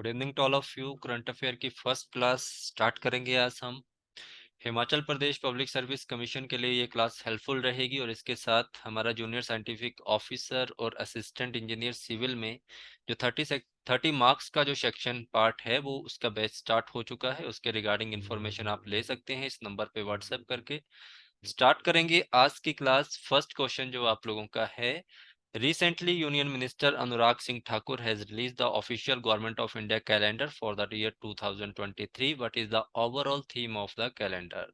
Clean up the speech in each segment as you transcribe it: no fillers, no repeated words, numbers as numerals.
Good evening to all of you. Current affair की first class start करेंगे आज हम। Himachal Pradesh public service commission के लिए ये क्लास हेल्पफुल रहेगी और इसके साथ हमारा जूनियर साइंटिफिक ऑफिसर और असिस्टेंट इंजीनियर सिविल में जो 30 मार्क्स का जो सेक्शन पार्ट है वो उसका बैच स्टार्ट हो चुका है। उसके रिगार्डिंग इन्फॉर्मेशन आप ले सकते हैं इस नंबर पे व्हाट्सएप करके। स्टार्ट करेंगे आज की क्लास। फर्स्ट क्वेश्चन जो आप लोगों का है, Recently, Union Minister Anurag Singh Thakur has released the official Government of India calendar for the year 2023. What is the overall theme of the calendar?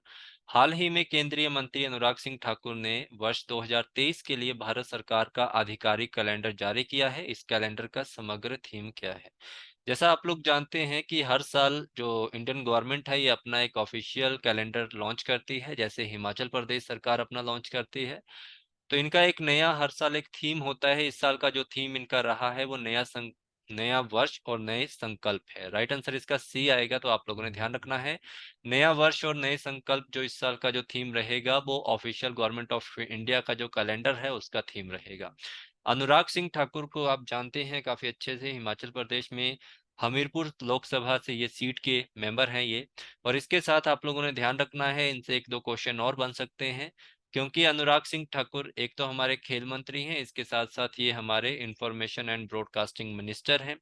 हाल ही में केंद्रीय मंत्री अनुराग सिंह ठाकुर ने वर्ष 2023 के लिए भारत सरकार का आधिकारिक कैलेंडर जारी किया है। इस कैलेंडर का समग्र थीम क्या है? जैसा आप लोग जानते हैं कि हर साल जो इंडियन गवर्नमेंट है ये अपना एक ऑफिशियल कैलेंडर लॉन्च करती है, जैसे हिमाचल प्रदेश सरकार अपना लॉन्च करती है। तो इनका एक नया हर साल एक थीम होता है। इस साल का जो थीम इनका रहा है वो नया वर्ष और नए संकल्प है। राइट आंसर इसका सी आएगा, तो आप लोगों ने ध्यान रखना है। नया वर्ष और नए संकल्प जो इस साल का जो थीम रहेगा वो ऑफिशियल गवर्नमेंट ऑफ इंडिया का जो कैलेंडर है उसका थीम रहेगा। अनुराग सिंह ठाकुर को आप जानते हैं काफी अच्छे से, हिमाचल प्रदेश में हमीरपुर लोकसभा से ये सीट के मेंबर हैं ये। और इसके साथ आप लोगों ने ध्यान रखना है, इनसे एक दो क्वेश्चन और बन सकते हैं, क्योंकि अनुराग सिंह ठाकुर एक तो हमारे खेल मंत्री हैं, इसके साथ साथ ये हमारे इंफॉर्मेशन एंड ब्रॉडकास्टिंग मिनिस्टर हैं।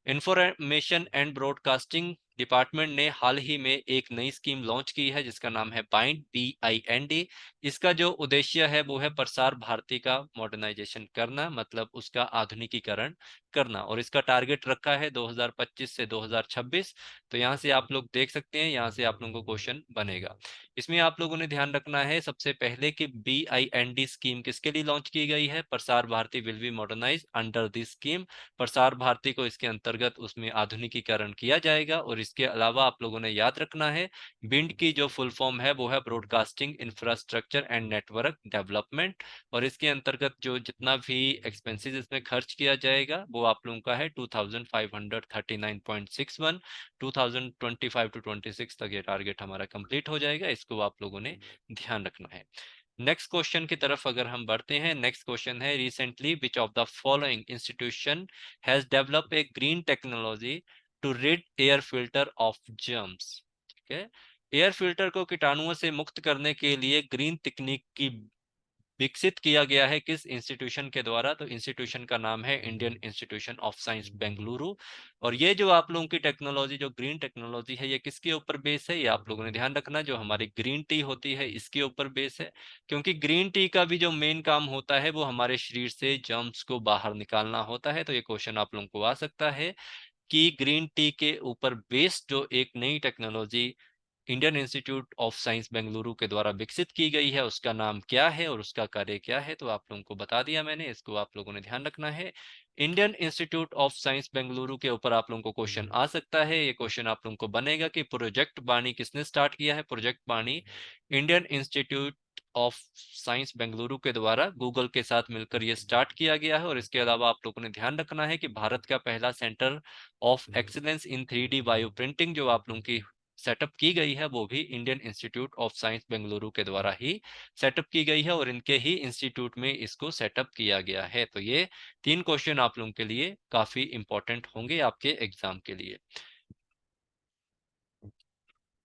इंफॉर्मेशन एंड ब्रॉडकास्टिंग डिपार्टमेंट ने हाल ही में एक नई स्कीम लॉन्च की है जिसका नाम है बाइंड, BIND। इसका जो उद्देश्य है वो है प्रसार भारती का मॉडर्नाइजेशन करना, मतलब उसका आधुनिकीकरण करना। और इसका टारगेट रखा है 2025 से 2026। तो यहाँ से आप लोग देख सकते हैं, यहाँ से आप लोगों को क्वेश्चन बनेगा। इसमें आप लोगों ने ध्यान रखना है सबसे पहले कि BIND स्कीम किसके लिए लॉन्च की गई है। Prasar Bharati will be modernise under this scheme. Prasar Bharati को इसके अंतर्गत उसमें आधुनिकीकरण किया जाएगा। और इसके अलावा आप लोगों ने याद रखना है, बिंड की जो फुल फॉर्म है वो है broadcasting infrastructure and network development. और इसके अंतर्गत जो जितना भी एक्सपेंसेस इसमें खर्च किया जाएगा वो आप लोगों का है 2539.61। 2025 टू 26 तक ये टारगेट हमारा कंप्लीट हो जाएगा, इसको आप लोगों ने ध्यान रखना है। नेक्स्ट क्वेश्चन की तरफ अगर हम बढ़ते हैं, नेक्स्ट क्वेश्चन है, recently which of the following institution has develop a green technology to rid air filter of germs? ठीक है, एयर फिल्टर को कीटाणुओं से मुक्त करने के लिए ग्रीन तकनीक की विकसित किया गया है किस इंस्टीट्यूशन के द्वारा? तो इंस्टीट्यूशन का नाम है Indian institution of science Bengaluru. और ये जो आप लोगों की टेक्नोलॉजी, जो ग्रीन टेक्नोलॉजी है, ये किसके ऊपर बेस है? ये आप लोगों ने ध्यान रखना, जो हमारी ग्रीन टी होती है इसके ऊपर बेस है। क्योंकि ग्रीन टी का भी जो मेन काम होता है वो हमारे शरीर से जर्म्स को बाहर निकालना होता है। तो ये क्वेश्चन आप लोगों को आ सकता है कि ग्रीन टी के ऊपर बेस्ड जो एक नई technology Indian institute of science Bengaluru के द्वारा विकसित की गई है उसका नाम क्या है और उसका कार्य क्या है? तो आप लोगों को बता दिया मैंने, इसको आप लोगों ने ध्यान रखना है। Indian institute of science Bengaluru के ऊपर आप लोगों को क्वेश्चन आ सकता है। ये क्वेश्चन आप लोगों को बनेगा कि प्रोजेक्ट बाणी किसने स्टार्ट किया है? प्रोजेक्ट बाणी Indian institute of science Bengaluru के द्वारा गूगल के साथ मिलकर ये स्टार्ट किया गया है। और इसके अलावा आप लोगों ने ध्यान रखना है कि भारत का पहला centre of excellence in 3D bio printing जो आप लोगों की सेटअप की गई है वो भी Indian institute of science Bengaluru के द्वारा ही सेटअप की गई है और इनके ही इंस्टीट्यूट में इसको सेटअप किया गया है। तो ये तीन क्वेश्चन आप लोगों के लिए काफी इंपॉर्टेंट होंगे आपके एग्जाम के लिए।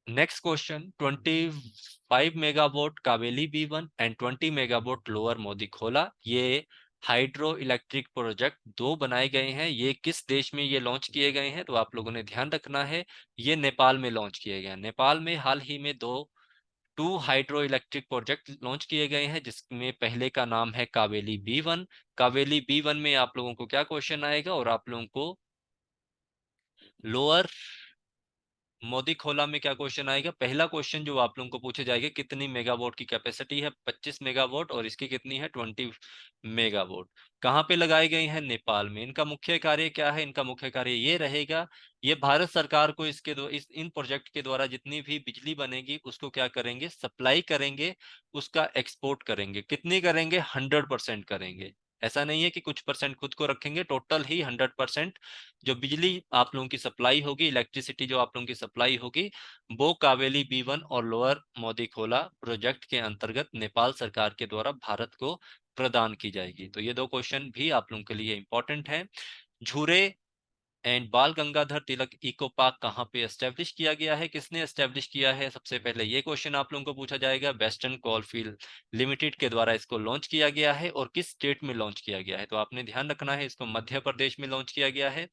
Next question, 25 megawatt Kabeli B1 and 20 megawatt lower Modi Khola, ये हाइड्रो इलेक्ट्रिक प्रोजेक्ट दो बनाए गए हैं। ये किस देश में ये लॉन्च किए गए हैं? तो आप लोगों ने ध्यान रखना है, ये नेपाल में लॉन्च किए गए हैं। नेपाल में हाल ही में two hydro electric project launch किए गए हैं जिसमें पहले का नाम है कावेली B1। कावेली B1 में आप लोगों को क्या क्वेश्चन आएगा और आप लोगों को लोअर मोदी खोला में क्या क्वेश्चन आएगा? पहला क्वेश्चन जो आप लोगों को पूछे जाएगा, कितनी मेगावाट की कैपेसिटी है? 25 मेगावाट। और इसकी कितनी है? 20 मेगावाट। कहाँ पे लगाई गई है? नेपाल में। इनका मुख्य कार्य क्या है? इनका मुख्य कार्य ये रहेगा, ये भारत सरकार को इन प्रोजेक्ट के द्वारा जितनी भी बिजली बनेगी उसको क्या करेंगे? सप्लाई करेंगे, उसका एक्सपोर्ट करेंगे। कितनी करेंगे? 100% करेंगे। ऐसा नहीं है कि कुछ परसेंट खुद को रखेंगे, टोटल ही 100% जो बिजली आप लोगों की सप्लाई होगी, इलेक्ट्रिसिटी जो आप लोगों की सप्लाई होगी, वो कावेली B1 और लोअर मोदी खोला प्रोजेक्ट के अंतर्गत नेपाल सरकार के द्वारा भारत को प्रदान की जाएगी। तो ये दो क्वेश्चन भी आप लोगों के लिए इंपॉर्टेंट है। झूरे एंड बाल गंगाधर तिलक इको पार्क कहाँ पे एस्टेब्लिश किया गया है, किसने एस्टेब्लिश किया है? सबसे पहले ये क्वेश्चन आप लोगों को पूछा जाएगा। वेस्टर्न कोलफील्ड लिमिटेड के द्वारा इसको लॉन्च किया गया है। और किस स्टेट में लॉन्च किया गया है? तो आपने ध्यान रखना है, इसको मध्य प्रदेश में लॉन्च किया गया है।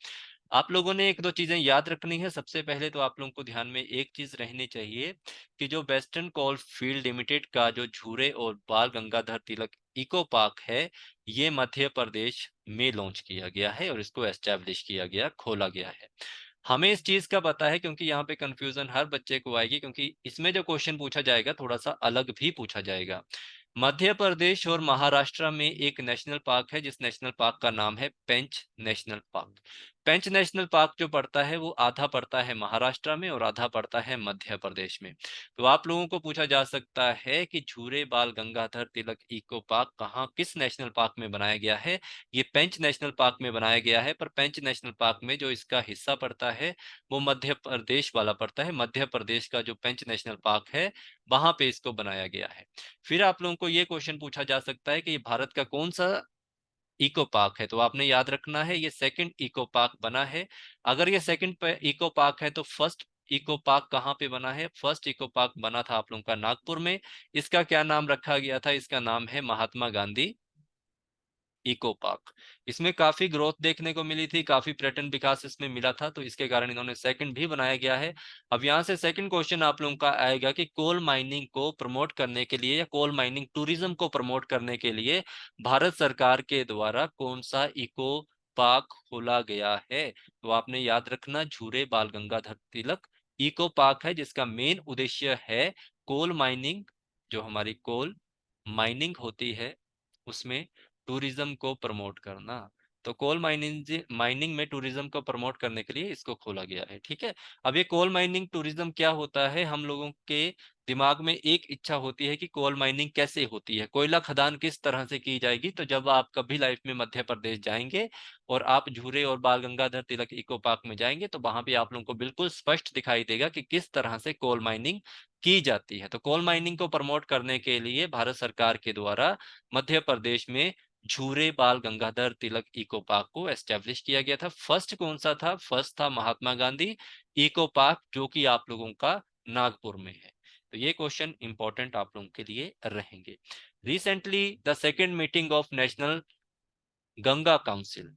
आप लोगों ने एक दो चीजें याद रखनी है। सबसे पहले तो आप लोगों को ध्यान में एक चीज रहनी चाहिए कि जो वेस्टर्न कोल फील्ड लिमिटेड का जो झूरे और बाल गंगाधर तिलक इको पार्क है, ये मध्य प्रदेश में लॉन्च किया गया है और इसको एस्टेब्लिश किया गया, खोला गया है। हमें इस चीज का पता है क्योंकि यहाँ पे कंफ्यूजन हर बच्चे को आएगी, क्योंकि इसमें जो क्वेश्चन पूछा जाएगा थोड़ा सा अलग भी पूछा जाएगा। मध्य प्रदेश और महाराष्ट्र में एक नेशनल पार्क है, जिस नेशनल पार्क का नाम है पेंच नेशनल पार्क। पेंच नेशनल पार्क जो पड़ता है वो आधा पड़ता है महाराष्ट्र में और आधा पड़ता है मध्य प्रदेश में। तो आप लोगों को पूछा जा सकता है कि झूरे बाल गंगाधर तिलक इको पार्क कहाँ, किस नेशनल पार्क में बनाया गया है? ये पेंच नेशनल पार्क में बनाया गया है। पर पेंच नेशनल पार्क में जो इसका हिस्सा पड़ता है वो मध्य प्रदेश वाला पड़ता है। मध्य प्रदेश का जो पेंच नेशनल पार्क है वहां पे इसको बनाया गया है। फिर आप लोगों को ये क्वेश्चन पूछा जा सकता है कि ये भारत का कौन सा इको पार्क है? तो आपने याद रखना है ये सेकंड इको पार्क बना है। अगर ये सेकंड इको पार्क है तो फर्स्ट इको पार्क कहाँ पे बना है? फर्स्ट इको पार्क बना था आप लोगों का नागपुर में। इसका क्या नाम रखा गया था? इसका नाम है महात्मा गांधी इको पार्क। इसमें काफी ग्रोथ देखने को मिली थी, काफी पर्यटन विकास इसमें मिला था, तो इसके कारण इन्होंने सेकंड भी बनाया गया है। अब यहाँ से सेकंड क्वेश्चन आप लोगों का आएगा कि कोल माइनिंग को प्रमोट करने के लिए या कोल माइनिंग टूरिज्म को प्रमोट करने के लिए भारत सरकार के द्वारा कौन सा इको पार्क खोला गया है? तो आपने याद रखना, झूरे बाल गंगाधर तिलक इको पार्क है, जिसका मेन उद्देश्य है कोल माइनिंग। जो हमारी कोल माइनिंग होती है उसमें टूरिज्म को प्रमोट करना। तो कोल माइनिंग माइनिंग में टूरिज्म को प्रमोट करने के लिए इसको खोला गया है। ठीक है। अब ये कोल माइनिंग टूरिज्म क्या होता है? हम लोगों के दिमाग में एक इच्छा होती है कि कोल माइनिंग कैसे होती है, कोयला खदान किस तरह से की जाएगी। तो जब आप कभी लाइफ में मध्य प्रदेश जाएंगे और आप झूरे और बाल गंगाधर तिलक इको पार्क में जाएंगे तो वहां पे आप लोगों को बिल्कुल स्पष्ट दिखाई देगा कि किस तरह से कोल माइनिंग की जाती है। तो कोल माइनिंग को प्रमोट करने के लिए भारत सरकार के द्वारा मध्य प्रदेश में झूरे बाल गंगाधर तिलक इको पार्क को एस्टेब्लिश किया गया था। फर्स्ट कौन सा था? फर्स्ट था महात्मा गांधी इको पार्क, जो कि आप लोगों का नागपुर में है। तो ये क्वेश्चन इंपॉर्टेंट आप लोगों के लिए रहेंगे। Recently the second meeting of national Ganga council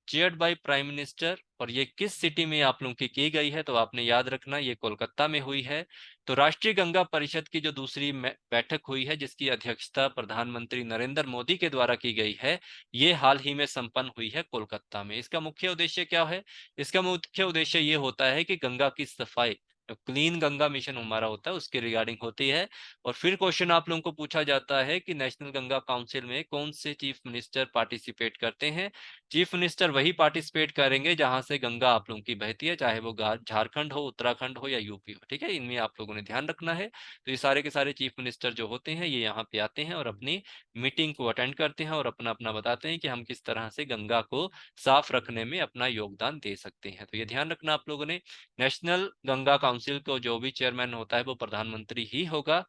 chaired by prime minister, और ये किस सिटी में आप लोगों की गई है? तो आपने याद रखना ये कोलकाता में हुई है। तो राष्ट्रीय गंगा परिषद की जो दूसरी बैठक हुई है, जिसकी अध्यक्षता प्रधानमंत्री नरेंद्र मोदी के द्वारा की गई है, ये हाल ही में संपन्न हुई है कोलकाता में। इसका मुख्य उद्देश्य क्या है? इसका मुख्य उद्देश्य ये होता है कि गंगा की सफाई, क्लीन गंगा मिशन हमारा होता है, उसके रिगार्डिंग होती है। और फिर क्वेश्चन आप लोगों को पूछा जाता है कि नेशनल गंगा काउंसिल में कौन से चीफ मिनिस्टर पार्टिसिपेट करते हैं? चीफ मिनिस्टर वही पार्टिसिपेट करेंगे जहां से गंगा आप लोगों की बहती है, चाहे वो झारखंड हो, उत्तराखंड हो या यूपी हो। ठीक है, इनमें आप लोगों ने ध्यान रखना है। तो ये सारे के सारे चीफ मिनिस्टर जो होते हैं ये यहाँ पे आते हैं और अपनी मीटिंग को अटेंड करते हैं और अपना अपना बताते हैं कि हम किस तरह से गंगा को साफ रखने में अपना योगदान दे सकते हैं। तो ये ध्यान रखना आप लोगों ने। नेशनल गंगा काउंसिल को जो भी चेयरमैन होता है वो प्रधानमंत्री ही होगा।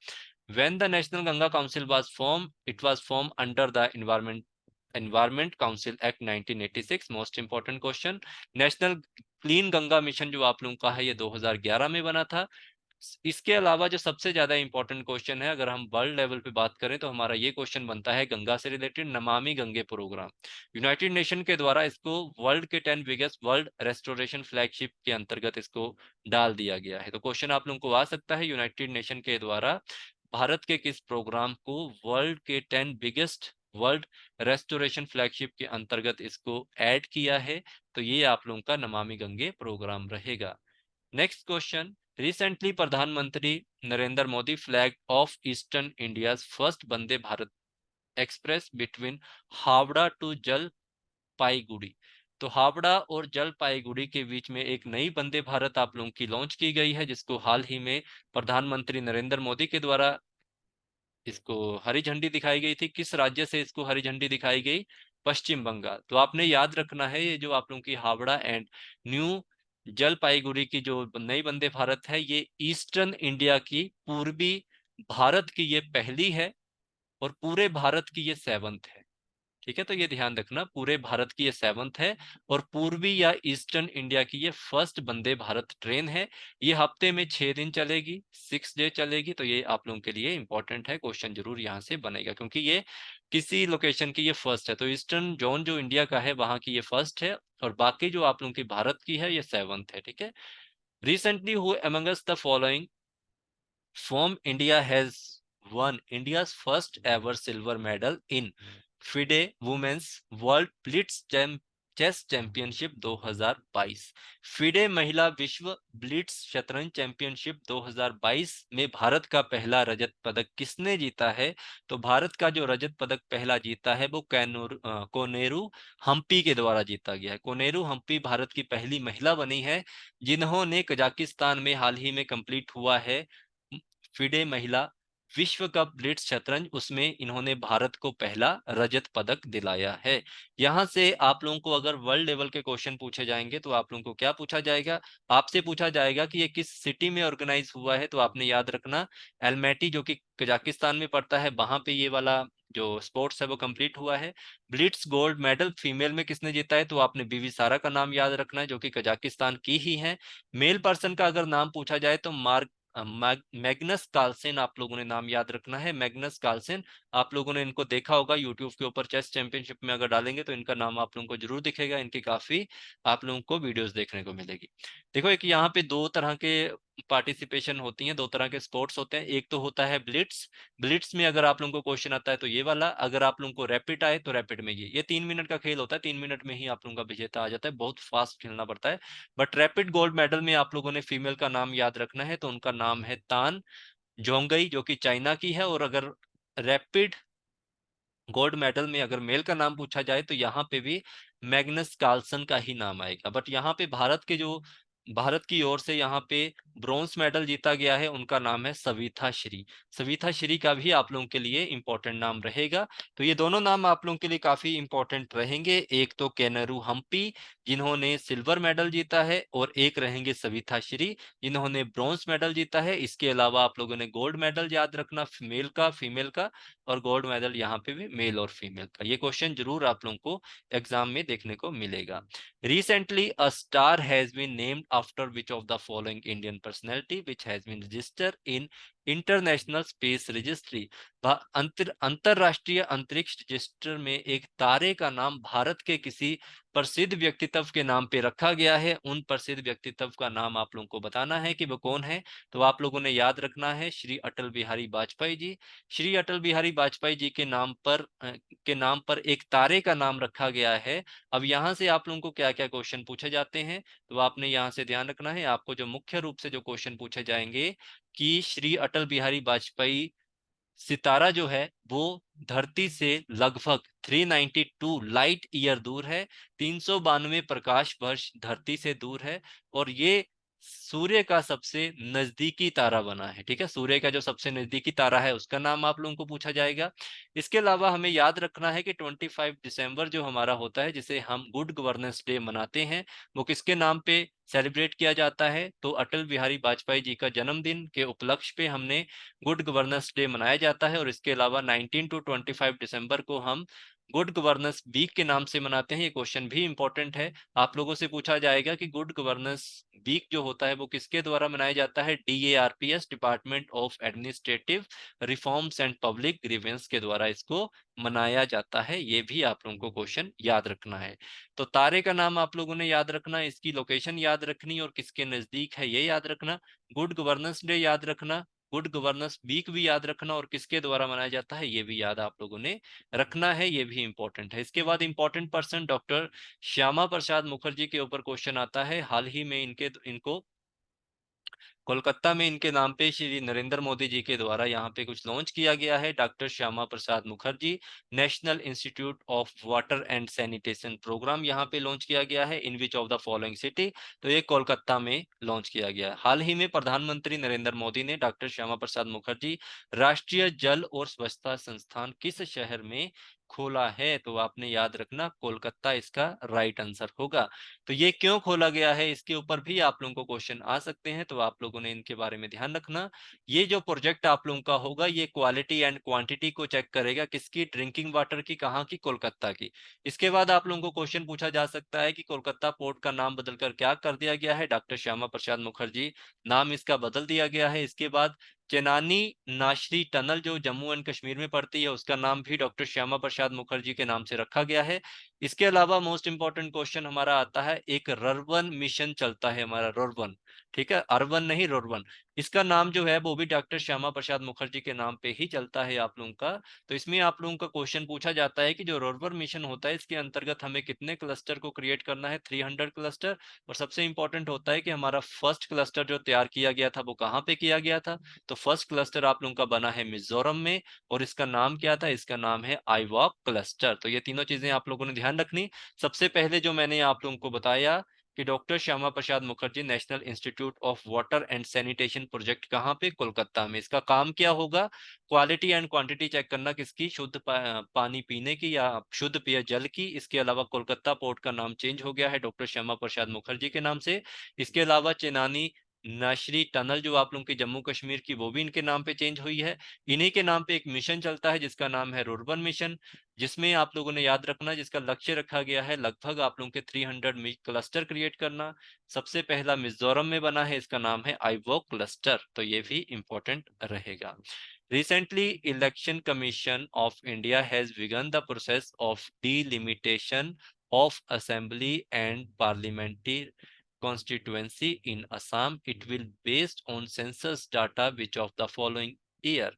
When the National Ganga Council was formed, it was formed under the Environment Council Act 1986। Most important question. National clean Ganga mission जो आप लोगों का है ये 2011 में बना था। इसके अलावा जो सबसे ज्यादा इंपॉर्टेंट क्वेश्चन है, अगर हम वर्ल्ड लेवल पे बात करें तो हमारा ये क्वेश्चन बनता है गंगा से related, Namami Gange programme. United nation के द्वारा इसको वर्ल्ड के 10 बिगेस्ट वर्ल्ड रेस्टोरेशन फ्लैगशिप के अंतर्गत इसको डाल दिया गया है। तो क्वेश्चन आप लोगों को आ सकता है, यूनाइटेड नेशन के द्वारा भारत के किस प्रोग्राम को वर्ल्ड के 10 बिगेस्ट वर्ल्ड रेस्टोरेशन फ्लैगशिप के अंतर्गत इसको ऐड किया है? तो ये आप लोगों का नमामि गंगे प्रोग्राम रहेगा। Next question. रिसेंटली प्रधानमंत्री Narendra Modi flag of eastern India first Vande Bharat express between Howrah to Jalpaiguri. तो हावड़ा और जलपाईगुड़ी के बीच में एक नई वंदे भारत आप लोगों की लॉन्च की गई है, जिसको हाल ही में प्रधानमंत्री नरेंद्र मोदी के द्वारा इसको हरी झंडी दिखाई गई थी। किस राज्य से इसको हरी झंडी दिखाई गई? पश्चिम बंगाल। तो आपने याद रखना है ये जो आप लोगों की हावड़ा एंड न्यू जलपाईगुड़ी की जो नई वंदे भारत है, ये ईस्टर्न इंडिया की, पूर्वी भारत की ये पहली है और पूरे भारत की ये सेवंथ है। ठीक है, तो ये ध्यान रखना, पूरे भारत की ये 7th है और पूर्वी या ईस्टर्न इंडिया की ये फर्स्ट वंदे भारत ट्रेन है। ये हफ्ते में 6 दिन चलेगी, 6 डे चलेगी। तो ये आप लोगों के लिए इंपॉर्टेंट है, क्वेश्चन जरूर यहाँ से बनेगा, क्योंकि ये किसी लोकेशन की ये फर्स्ट है। तो ईस्टर्न जोन जो इंडिया का है वहां की ये फर्स्ट है, और बाकी जो आप लोगों की भारत की है ये 7th है। ठीक है। Recently who among us the following from India has won India's first ever silver medal in FIDE Women's World Blitz chess championship 2022। FIDE महिला विश्व ब्लिट्स शतरंज चैंपियनशिप 2022 में भारत का पहला रजत पदक किसने जीता है? तो भारत का जो रजत पदक पहला जीता है वो कोनेरू हम्पी के द्वारा जीता गया है। कोनेरू हम्पी भारत की पहली महिला बनी है जिन्होंने कजाकिस्तान में हाल ही में कंप्लीट हुआ है फिडे महिला विश्व कप ब्लिट्ज शतरंज, उसमें इन्होंने भारत को पहला रजत पदक दिलाया है। यहां से आप लोगों को अगर वर्ल्ड लेवल के क्वेश्चन पूछे जाएंगे तो आप लोगों को क्या पूछा जाएगा? आपसे पूछा जाएगा कि ये किस सिटी में ऑर्गेनाइज हुआ है। तो आपने याद रखना एलमेटी जो कि कजाकिस्तान में पड़ता है, वहां पे ये वाला जो स्पोर्ट्स है वो कंप्लीट हुआ है। ब्लिट्स गोल्ड मेडल फीमेल में किसने जीता है? तो आपने बीवी सारा का नाम याद रखना है, जो कि कजाकिस्तान की ही है। मेल पर्सन का अगर नाम पूछा जाए तो मार्क मैग्नस कार्लसेन आप लोगों ने नाम याद रखना है। मैग्नस कार्लसेन, आप लोगों ने इनको देखा होगा यूट्यूब के ऊपर, चेस चैंपियनशिप में अगर डालेंगे तो इनका नाम आप लोगों को जरूर दिखेगा। इनकी काफी आप लोगों को वीडियोस देखने को मिलेगी। देखो, एक यहाँ पे दो तरह के पार्टिसिपेशन होती हैं, दो तरह के स्पोर्ट्स होते हैं। एक तो होता है ब्लिट्स। ब्लिट्स में अगर आप लोगों को क्वेश्चन आता है तो ये वाला, अगर आप लोगों को रैपिड आए तो रैपिड में ये 3 मिनट का खेल होता है। 3 मिनट में ही आप लोगों का विजेता आ जाता है, बहुत फास्ट खेलना पड़ता है। बट रैपिड गोल्ड मेडल में आप लोगों ने फीमेल का नाम याद रखना है, तो उनका नाम है तान जोंगई, जो कि चाइना की है। और अगर रैपिड गोल्ड मेडल में अगर मेल का नाम पूछा जाए तो यहाँ पे भी मैग्नस कार्लसन का ही नाम आएगा। बट यहाँ पे भारत की ओर से यहाँ पे ब्रॉन्ज मेडल जीता गया है, उनका नाम है सविता श्री। सविता श्री का भी आप लोगों के लिए इंपॉर्टेंट नाम रहेगा। तो ये दोनों नाम आप लोगों के लिए काफी इंपॉर्टेंट रहेंगे। एक तो केनरू हम्पी जिन्होंने सिल्वर मेडल जीता है, और एक रहेंगे सविता श्री जिन्होंने ब्रॉन्ज मेडल जीता है। इसके अलावा आप लोगों ने गोल्ड मेडल याद रखना, मेल का, फीमेल का, और गोल्ड मेडल यहाँ पे भी मेल और फीमेल का। ये क्वेश्चन जरूर आप लोगों को एग्जाम में देखने को मिलेगा। Recently a star has been named after which of the following Indian personality which has been registered in international space registry. अंतरराष्ट्रीय अंतरिक्ष रजिस्टर में एक तारे का नाम भारत के किसी प्रसिद्ध व्यक्तित्व के नाम पे रखा गया है। उन प्रसिद्ध व्यक्तित्व का नाम आप लोगों को बताना है कि वो कौन है। तो आप लोगों ने याद रखना है श्री अटल बिहारी वाजपेयी जी। श्री अटल बिहारी वाजपेयी जी के नाम पर एक तारे का नाम रखा गया है। अब यहाँ से आप लोगों को क्या क्या क्वेश्चन पूछे जाते हैं, तो आपने यहाँ से ध्यान रखना है। आपको जो मुख्य रूप से जो क्वेश्चन पूछे जाएंगे कि श्री अटल बिहारी वाजपेयी सितारा जो है वो धरती से लगभग 392 लाइट ईयर दूर है, 392 प्रकाश वर्ष धरती से दूर है। और ये सूर्य का सबसे नजदीकी तारा बना है। ठीक है, सूर्य का जो सबसे नजदीकी तारा है उसका नाम आप लोगों को पूछा जाएगा। इसके अलावा हमें याद रखना है कि 25 दिसंबर जो हमारा होता है, जिसे हम गुड गवर्नेंस डे मनाते हैं, वो किसके नाम पे सेलिब्रेट किया जाता है? तो अटल बिहारी वाजपेयी जी का जन्मदिन के उपलक्ष्य पे हमने गुड गवर्नेंस डे मनाया जाता है। और इसके अलावा 19 to 25 दिसंबर को हम गुड गवर्नेंस वीक के नाम से मनाते हैं। ये क्वेश्चन भी इंपॉर्टेंट है, आप लोगों से पूछा जाएगा कि गुड गवर्नेंस वीक जो होता है वो किसके द्वारा मनाया जाता है? DARPS, department of administrative reforms and public grievance के द्वारा इसको मनाया जाता है। ये भी आप लोगों को क्वेश्चन याद रखना है। तो तारे का नाम आप लोगों ने याद रखना, इसकी लोकेशन याद रखनी, और किसके नजदीक है ये याद रखना। गुड गवर्नेंस डे याद रखना, गुड गवर्नेंस वीक भी याद रखना, और किसके द्वारा मनाया जाता है ये भी याद आप लोगों ने रखना है। ये भी इंपॉर्टेंट है। इसके बाद important person doctor Shyama Prasad Mukherjee के ऊपर क्वेश्चन आता है। हाल ही में इनको कोलकाता में इनके नाम पे श्री नरेंद्र मोदी जी के द्वारा यहाँ पे कुछ लॉन्च किया गया है। Doctor Shyama Prasad Mukherjee national institute of water and sanitation programme यहाँ पे लॉन्च किया गया है। In which of the following city? तो ये कोलकाता में लॉन्च किया गया है। हाल ही में प्रधानमंत्री नरेंद्र मोदी ने डॉक्टर श्यामा प्रसाद मुखर्जी राष्ट्रीय जल और स्वच्छता संस्थान किस शहर में खोला है, तो आपने याद रखना कोलकाता इसका राइट आंसर होगा। तो ये क्यों खोला गया है, इसके ऊपर भी आप लोगों को क्वेश्चन आ सकते हैं, तो आप लोगों ने इनके बारे में ध्यान रखना। ये जो प्रोजेक्ट आप लोगों का होगा, ये क्वालिटी एंड क्वांटिटी को चेक करेगा, किसकी, ड्रिंकिंग वाटर की, कहाँ की, कोलकाता की। इसके बाद आप लोगों को क्वेश्चन पूछा जा सकता है कि कोलकाता पोर्ट का नाम बदलकर क्या कर दिया गया है, डॉक्टर श्यामा प्रसाद मुखर्जी नाम इसका बदल दिया गया है। इसके बाद चेनानी नाशरी टनल जो जम्मू एंड कश्मीर में पड़ती है, उसका नाम भी डॉक्टर श्यामा प्रसाद मुखर्जी के नाम से रखा गया है। इसके अलावा मोस्ट इंपॉर्टेंट क्वेश्चन हमारा आता है, एक रर्बन मिशन चलता है हमारा, रर्बन, ठीक है, अर्बन नहीं रर्बन। इसका नाम जो है वो भी डॉक्टर श्यामा प्रसाद मुखर्जी के नाम पे ही चलता है आप लोगों का। तो इसमें आप लोगों का क्वेश्चन पूछा जाता है कि जो रर्बन मिशन होता है, इसके अंतर्गत हमें कितने क्लस्टर को क्रिएट करना है, 300 क्लस्टर। और सबसे इंपॉर्टेंट होता है कि हमारा फर्स्ट क्लस्टर जो तैयार किया गया था वो कहाँ पे किया गया था। तो फर्स्ट क्लस्टर आप लोगों का बना है मिजोरम में, और इसका नाम क्या था, इसका नाम है आईवॉक क्लस्टर। तो ये तीनों चीजें आप लोगों ने ध्यान रखनी। सबसे पहले जो मैंने आप लोगों को बताया कि doctor Shyama Prasad Mukherjee national institute of water and sanitation project कहाँ पे, कोलकाता में। इसका काम क्या होगा, क्वालिटी एंड क्वांटिटी चेक करना, किसकी, शुद्ध पानी पीने की या शुद्ध पेय जल की। इसके अलावा कोलकाता पोर्ट का नाम चेंज हो गया है डॉक्टर श्यामा प्रसाद मुखर्जी के नाम से। इसके अलावा चेनानी नाशरी टनल जो आप लोगों की जम्मू कश्मीर की, वो भी इनके नाम पे चेंज हुई है। इन्हीं के नाम पे एक मिशन चलता है जिसका नाम है रुर्बन मिशन, जिसमें आप लोगों ने याद रखना, जिसका लक्ष्य रखा गया है लगभग आप लोगों के 300 क्लस्टर क्रिएट करना। सबसे पहला मिजोरम में बना है, इसका नाम है आईवॉक क्लस्टर, तो ये भी इंपॉर्टेंट रहेगा। Recently, Election Commission of India has begun the process of delimitation of assembly and parliamentary constituency in Assam. It will based on census data which of the following year.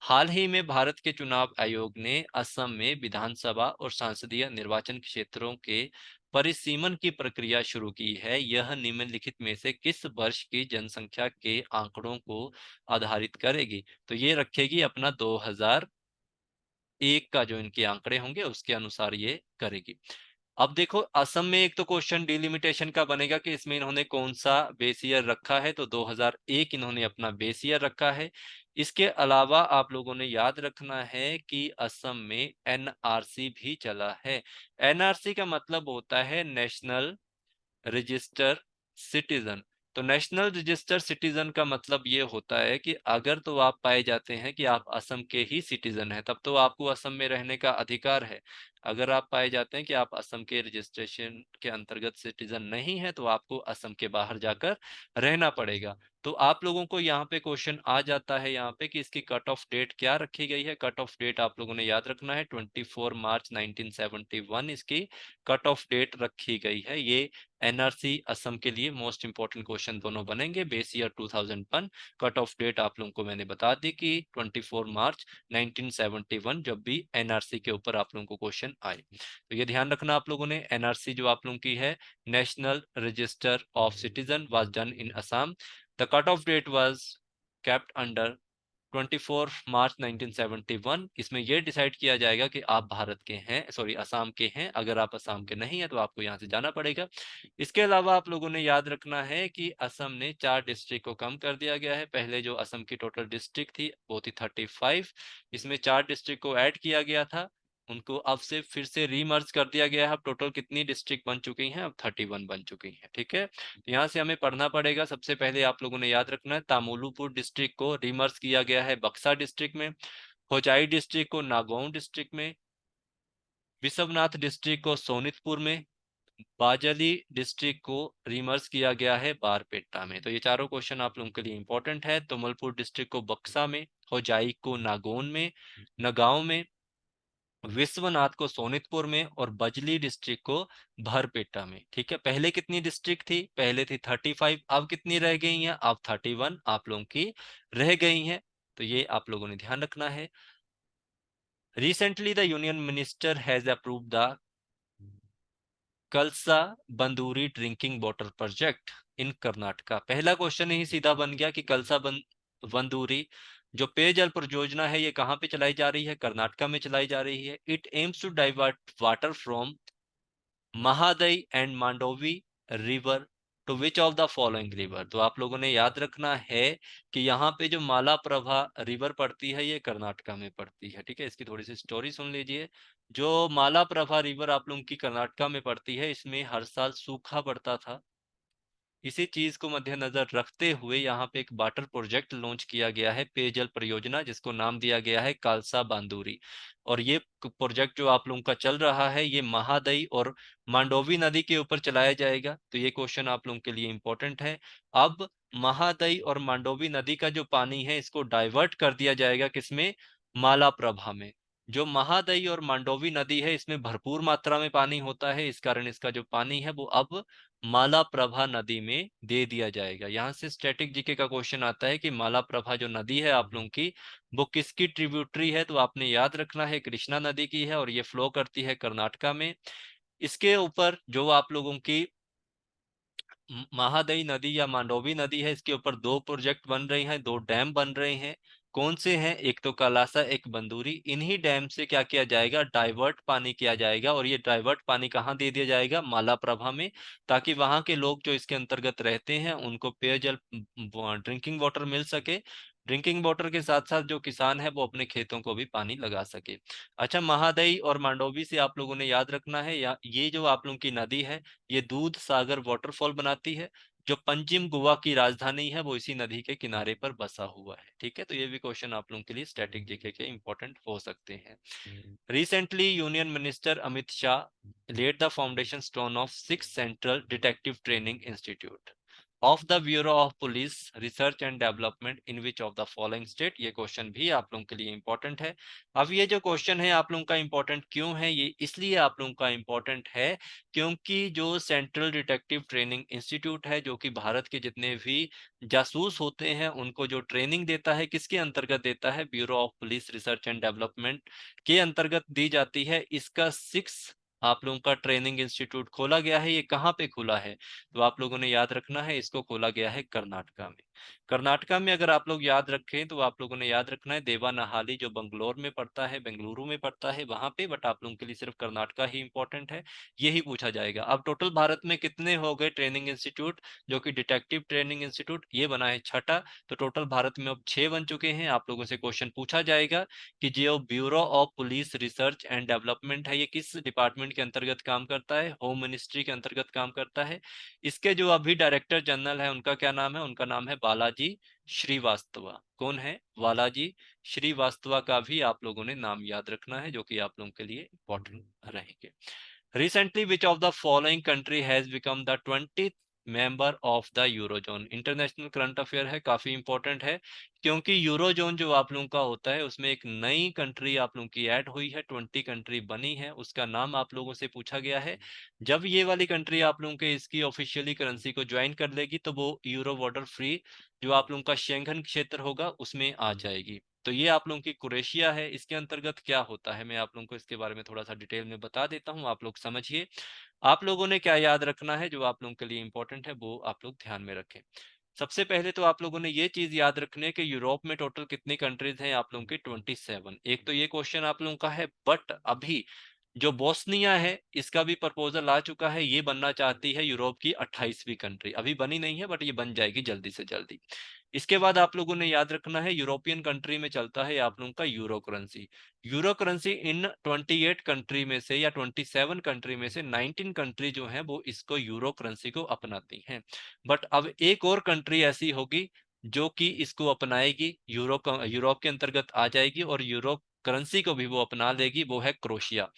हाल ही में भारत के चुनाव आयोग ने असम में विधानसभा और संसदीय निर्वाचन क्षेत्रों के परिसीमन की प्रक्रिया शुरू की है। यह निम्नलिखित में से किस वर्ष की जनसंख्या के आंकड़ों को आधारित करेगी। तो ये रखेगी अपना 2001 का जो इनके आंकड़े होंगे उसके अनुसार ये करेगी। अब देखो, असम में एक तो क्वेश्चन डिलिमिटेशन का बनेगा कि इसमें इन्होंने कौन सा बेस ईयर रखा है, तो 2001 इन्होंने अपना बेस ईयर रखा है। इसके अलावा आप लोगों ने याद रखना है कि असम में एनआरसी भी चला है। एनआरसी का मतलब होता है नेशनल रजिस्टर सिटीजन। तो नेशनल रजिस्टर सिटीजन का मतलब ये होता है कि अगर तो आप पाए जाते हैं कि आप असम के ही सिटीजन हैं, तब तो आपको असम में रहने का अधिकार है। अगर आप पाए जाते हैं कि आप असम के रजिस्ट्रेशन के अंतर्गत सिटीजन नहीं है, तो आपको असम के बाहर जाकर रहना पड़ेगा। तो आप लोगों को यहाँ पे क्वेश्चन आ जाता है यहाँ पे कि इसकी कट ऑफ डेट क्या रखी गई है। कट ऑफ डेट आप लोगों ने याद रखना है 24 मार्च 1971 इसकी कट ऑफ डेट रखी गई है। ये एनआरसी असम के लिए मोस्ट इंपॉर्टेंट क्वेश्चन दोनों बनेंगे। Base year 2001, cut off date आप लोगों को मैंने बता दी कि 24 मार्च 1971, जब भी एनआरसी के ऊपर आप लोगों को क्वेश्चन आए। तो ये ध्यान रखना आप लोगों ने, एनआरसी जो आप लोगों की है, national register of citizen, was done in Assam. The cut off date was kept under 24 March 1971। इसमें यह डिसाइड किया जाएगा कि आप भारत के हैं, सॉरी असम के हैं। अगर आप असम के नहीं है तो आपको यहाँ से जाना पड़ेगा। इसके अलावा आप लोगों ने याद रखना है कि असम ने 4 डिस्ट्रिक्ट को कम कर दिया गया है। पहले जो असम की टोटल डिस्ट्रिक्ट थी वो थी 35, इसमें 4 डिस्ट्रिक्ट को ऐड किया गया था, उनको अब से फिर से रीमर्ज कर दिया गया है। अब टोटल कितनी डिस्ट्रिक्ट बन चुकी हैं, अब 31 बन चुकी हैं, ठीक है। तो यहाँ से हमें पढ़ना पड़ेगा। सबसे पहले आप लोगों ने याद रखना है, तामुलपुर डिस्ट्रिक्ट को रिमर्ज किया गया है बक्सा डिस्ट्रिक्ट में, होजाई डिस्ट्रिक्ट को नागौन डिस्ट्रिक्ट में, विश्वनाथ डिस्ट्रिक्ट को सोनितपुर में, बाजली डिस्ट्रिक्ट को रिमर्ज किया गया है बारपेटा में। तो ये चारों क्वेश्चन आप लोगों के लिए इंपॉर्टेंट है। तमुलपुर डिस्ट्रिक्ट को बक्सा में, होजाई को नागौन में, नगांव में, विश्वनाथ को सोनितपुर में, और बजली डिस्ट्रिक्ट को भरपेटा में, ठीक है। पहले कितनी डिस्ट्रिक्ट थी, पहले थी 35, अब कितनी रह गई हैं, अब 31 आप लोगों की रह गई हैं। तो ये आप लोगों ने ध्यान रखना है। Recently the union minister has approved the Kalasa Banduri drinking water project in Karnataka. पहला क्वेश्चन ही सीधा बन गया कि बंदूरी जो पेयजल परियोजना है ये कहाँ पे चलाई जा रही है, कर्नाटका में चलाई जा रही है। It aims to divert water from Mahadayi and Mandovi river to which of the following river. तो आप लोगों ने याद रखना है कि यहाँ पे जो मालाप्रभा रिवर पड़ती है ये कर्नाटका में पड़ती है। ठीक है, इसकी थोड़ी सी स्टोरी सुन लीजिए। जो मालाप्रभा रिवर आप लोगों की कर्नाटका में पड़ती है, इसमें हर साल सूखा पड़ता था। इसी चीज को मद्देनजर रखते हुए यहाँ पे एक वाटर प्रोजेक्ट लॉन्च किया गया है, पेयजल परियोजना, जिसको नाम दिया गया है कालसा बांदूरी। और ये प्रोजेक्ट जो आप लोगों का चल रहा है, ये महादई और मांडोवी नदी के ऊपर चलाया जाएगा। तो ये क्वेश्चन आप लोगों के लिए इंपॉर्टेंट है। अब महादई और मांडोवी नदी का जो पानी है, इसको डाइवर्ट कर दिया जाएगा किसमें? मालाप्रभा में। जो महादई और मांडोवी नदी है, इसमें भरपूर मात्रा में पानी होता है, इस कारण इसका जो पानी है वो अब मालाप्रभा नदी में दे दिया जाएगा। यहाँ से स्टैटिक जीके का क्वेश्चन आता है कि मालाप्रभा जो नदी है आप लोगों की, वो किसकी ट्रिब्यूटरी है? तो आपने याद रखना है कृष्णा नदी की है, और ये फ्लो करती है कर्नाटका में। इसके ऊपर जो आप लोगों की महादई नदी या मांडोवी नदी है, इसके ऊपर दो प्रोजेक्ट बन रहे हैं, दो डैम बन रहे हैं। कौन से हैं? एक तो कालासा, एक बंदूरी। इन्हीं डैम से क्या किया जाएगा? डाइवर्ट पानी किया जाएगा, और ये डाइवर्ट पानी कहाँ दे दिया जाएगा? मालाप्रभा में, ताकि वहां के लोग जो इसके अंतर्गत रहते हैं उनको पेयजल, ड्रिंकिंग वाटर मिल सके। ड्रिंकिंग वाटर के साथ साथ जो किसान है वो अपने खेतों को भी पानी लगा सके। अच्छा, महादई और मांडोवी से आप लोगों ने याद रखना है, या ये जो आप लोगों की नदी है, ये दूध सागर वाटरफॉल बनाती है। जो पंजिम गोवा की राजधानी है वो इसी नदी के किनारे पर बसा हुआ है। ठीक है, तो ये भी क्वेश्चन आप लोगों के लिए स्टैटिक जीके के इंपॉर्टेंट हो सकते हैं। Recently union minister Amit Shah laid the foundation stone of six central detective training institute of the Bureau of Police Research and Development in which of the following state। ये question भी आप लोगों के लिए इंपॉर्टेंट है। अब ये जो क्वेश्चन है आप लोगों का इंपॉर्टेंट क्यों है? ये इसलिए आप लोगों का इंपॉर्टेंट है क्योंकि जो सेंट्रल डिटेक्टिव ट्रेनिंग इंस्टीट्यूट है, जो कि भारत के जितने भी जासूस होते हैं उनको जो ट्रेनिंग देता है, किसके अंतर्गत देता है? Bureau of police research and development के अंतर्गत दी जाती है। इसका 6 आप लोगों का ट्रेनिंग इंस्टीट्यूट खोला गया है। ये कहाँ पे खुला है? तो आप लोगों ने याद रखना है, इसको खोला गया है कर्नाटका में। कर्नाटका में अगर आप लोग याद रखें तो आप लोगों ने याद रखना है देवानाहाली, जो बंगलोर में पड़ता है, बेंगलुरु में पड़ता है वहां पे। बट आप लोगों के लिए सिर्फ कर्नाटका ही इंपॉर्टेंट है, यही पूछा जाएगा। अब टोटल भारत में कितने हो गए ट्रेनिंग इंस्टीट्यूट? जो कि डिटेक्टिव ट्रेनिंग इंस्टीट्यूट, ये बना है छठा। तो टोटल भारत में अब 6 बन चुके हैं। आप लोगों से क्वेश्चन पूछा जाएगा कि जो bureau of police research and development है, ये किस डिपार्टमेंट के अंतर्गत काम करता है? होम मिनिस्ट्री के अंतर्गत काम करता है। इसके जो अभी डायरेक्टर जनरल है, उनका क्या नाम है? उनका नाम है बालाजी श्रीवास्तवा। कौन है? बालाजी श्रीवास्तवा का भी आप लोगों ने नाम याद रखना है, जो कि आप लोगों के लिए इंपॉर्टेंट रहेंगे। Recently, which of the following country has become the 20th member of the eurozone? International current affair है, काफी इंपॉर्टेंट है, क्योंकि यूरोजोन जो आप लोगों का होता है उसमें एक नई कंट्री आप लोगों की ऐड हुई है, 20 कंट्री बनी है, उसका नाम आप लोगों से पूछा गया है। जब ये वाली कंट्री आप लोगों के इसकी ऑफिशियली करेंसी को ज्वाइन कर लेगी तो वो यूरो बॉर्डर फ्री जो आप लोगों का शेंगन क्षेत्र होगा उसमें आ जाएगी। तो ये आप लोगों की क्रोएशिया है। इसके अंतर्गत क्या होता है, मैं आप लोगों को इसके बारे में थोड़ा सा डिटेल में बता देता हूँ, आप लोग समझिए। आप लोगों ने क्या याद रखना है, जो आप लोगों के लिए इंपॉर्टेंट है वो आप लोग ध्यान में रखें। सबसे पहले तो आप लोगों ने ये चीज याद रखनी है कि यूरोप में टोटल कितनी कंट्रीज हैं? आप लोगों की 27। एक तो ये क्वेश्चन आप लोगों का है। बट अभी जो बोस्निया है इसका भी प्रपोजल आ चुका है, ये बनना चाहती है यूरोप की 28वीं कंट्री। अभी बनी नहीं है बट ये बन जाएगी जल्दी से जल्दी। इसके बाद आप लोगों ने याद रखना है, यूरोपियन कंट्री में चलता है आप लोगों का euro currency. Euro currency in 28 country में से या 27 कंट्री में से 19 कंट्री जो है वो इसको यूरो करेंसी को अपनाती हैं। बट अब एक और कंट्री ऐसी होगी जो कि इसको अपनाएगी, यूरोप के अंतर्गत आ जाएगी और यूरो करेंसी को भी वो अपना लेगी, वो है क्रोशिया।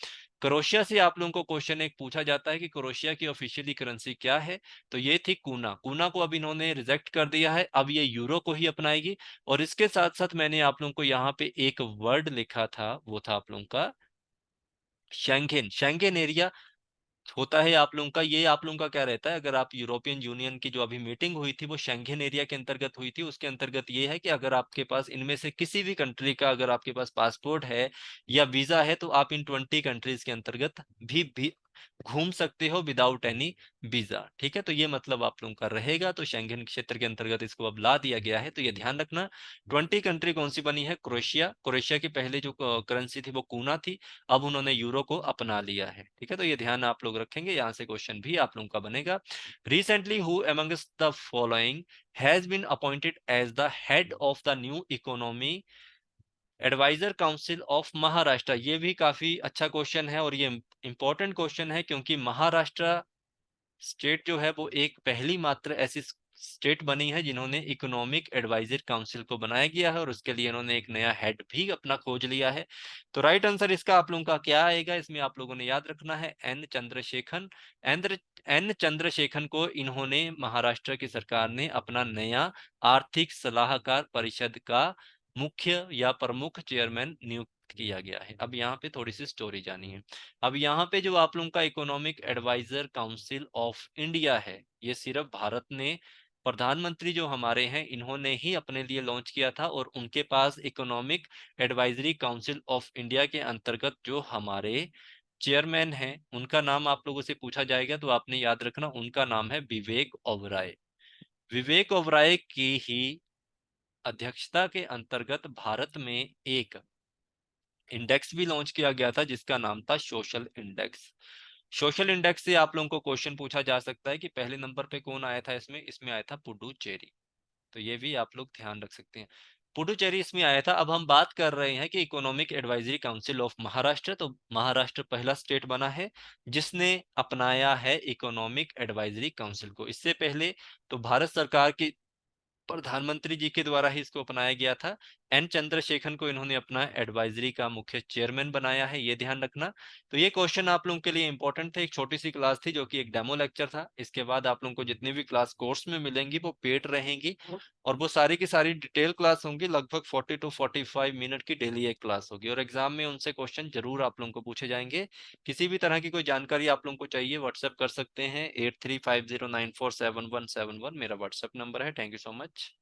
क्रोशिया से आप लोगों को क्वेश्चन एक पूछा जाता है कि क्रोशिया की ऑफिशियली करेंसी क्या है? तो ये थी कूना। कूना को अब इन्होंने रिजेक्ट कर दिया है, अब ये यूरो को ही अपनाएगी। और इसके साथ साथ मैंने आप लोगों को यहाँ पे एक वर्ड लिखा था, वो था आप लोगों का शेंगेन। शेंगेन एरिया होता है आप लोगों का, ये आप लोगों का क्या रहता है? अगर आप यूरोपियन यूनियन की जो अभी मीटिंग हुई थी वो शेंगेन एरिया के अंतर्गत हुई थी। उसके अंतर्गत ये है कि अगर आपके पास इनमें से किसी भी कंट्री का अगर आपके पास पासपोर्ट है या वीजा है तो आप इन 20 कंट्रीज के अंतर्गत भी घूम सकते हो विदाउट एनी वीजा। ठीक है, तो ये मतलब आप लोगों का रहेगा। तो शेंगेन क्षेत्र के अंतर्गत इसको अब ला दिया गया है। तो ये ध्यान रखना। 20 कंट्री कौन सी बनी है? क्रोएशिया। क्रोएशिया की पहले जो करेंसी थी वो कूना थी, अब उन्होंने यूरो को अपना लिया है। ठीक है, तो ये ध्यान आप लोग रखेंगे, यहाँ से क्वेश्चन भी आप लोगों का बनेगा। Recently who amongst the following has been appointed as the head of the new economy advisor council of Maharashtra? ये भी काफी अच्छा क्वेश्चन है और ये इंपॉर्टेंट क्वेश्चन है, क्योंकि महाराष्ट्र स्टेट जो है वो एक पहली मात्र ऐसी स्टेट बनी है जिन्होंने इकोनॉमिक एडवाइजर काउंसिल को बनाया गया है, और उसके लिए इन्होंने एक नया हेड भी अपना खोज लिया है। तो राइट आंसर इसका आप लोगों का क्या आएगा? इसमें आप लोगों ने याद रखना है एन चंद्रशेखरन। एन चंद्रशेखरन को इन्होंने, महाराष्ट्र की सरकार ने अपना नया आर्थिक सलाहकार परिषद का मुख्य या प्रमुख चेयरमैन नियुक्त किया गया है। अब यहाँ पे थोड़ी सी स्टोरी जानी है। अब यहाँ पे जो आप लोगों का economic advisor council of India है, ये सिर्फ भारत ने, प्रधानमंत्री जो हमारे हैं इन्होंने ही अपने लिए लॉन्च किया था, और उनके पास economic advisory council of India के अंतर्गत जो हमारे चेयरमैन हैं उनका नाम आप लोगों से पूछा जाएगा, तो आपने याद रखना उनका नाम है विवेक ओबराय। विवेक ओबराय की ही अध्यक्षता के अंतर्गत भारत में एक इंडेक्स भी लॉन्च किया गया था जिसका नाम था सोशल इंडेक्स। सोशल इंडेक्स से आप लोगों को क्वेश्चन पूछा जा सकता है कि पहले नंबर पे कौन आया था इसमें? इसमें आया था पुडुचेरी। तो ये भी आप लोग ध्यान रख सकते हैं, पुडुचेरी इसमें आया था। अब हम बात कर रहे हैं कि economic advisory council of Maharashtra, तो महाराष्ट्र पहला स्टेट बना है जिसने अपनाया है इकोनॉमिक एडवाइजरी काउंसिल को। इससे पहले तो भारत सरकार की प्रधानमंत्री जी के द्वारा ही इसको अपनाया गया था। एन चंद्रशेखरन को इन्होंने अपना एडवाइजरी का मुख्य चेयरमैन बनाया है, ये ध्यान रखना। तो ये क्वेश्चन आप लोगों के लिए इंपॉर्टेंट थे। एक छोटी सी क्लास थी जो कि एक डेमो लेक्चर था। इसके बाद आप लोगों को जितनी भी क्लास कोर्स में मिलेंगी वो पेड रहेंगी, और वो सारी की सारी डिटेल क्लास होंगी। लगभग 40 to 45 मिनट की डेली एक क्लास होगी, और एग्जाम में उनसे क्वेश्चन जरूर आप लोगों को पूछे जाएंगे। किसी भी तरह की कोई जानकारी आप लोगों को चाहिए व्हाट्सएप कर सकते हैं। 8350947171 मेरा व्हाट्सएप नंबर है। Thank you so much.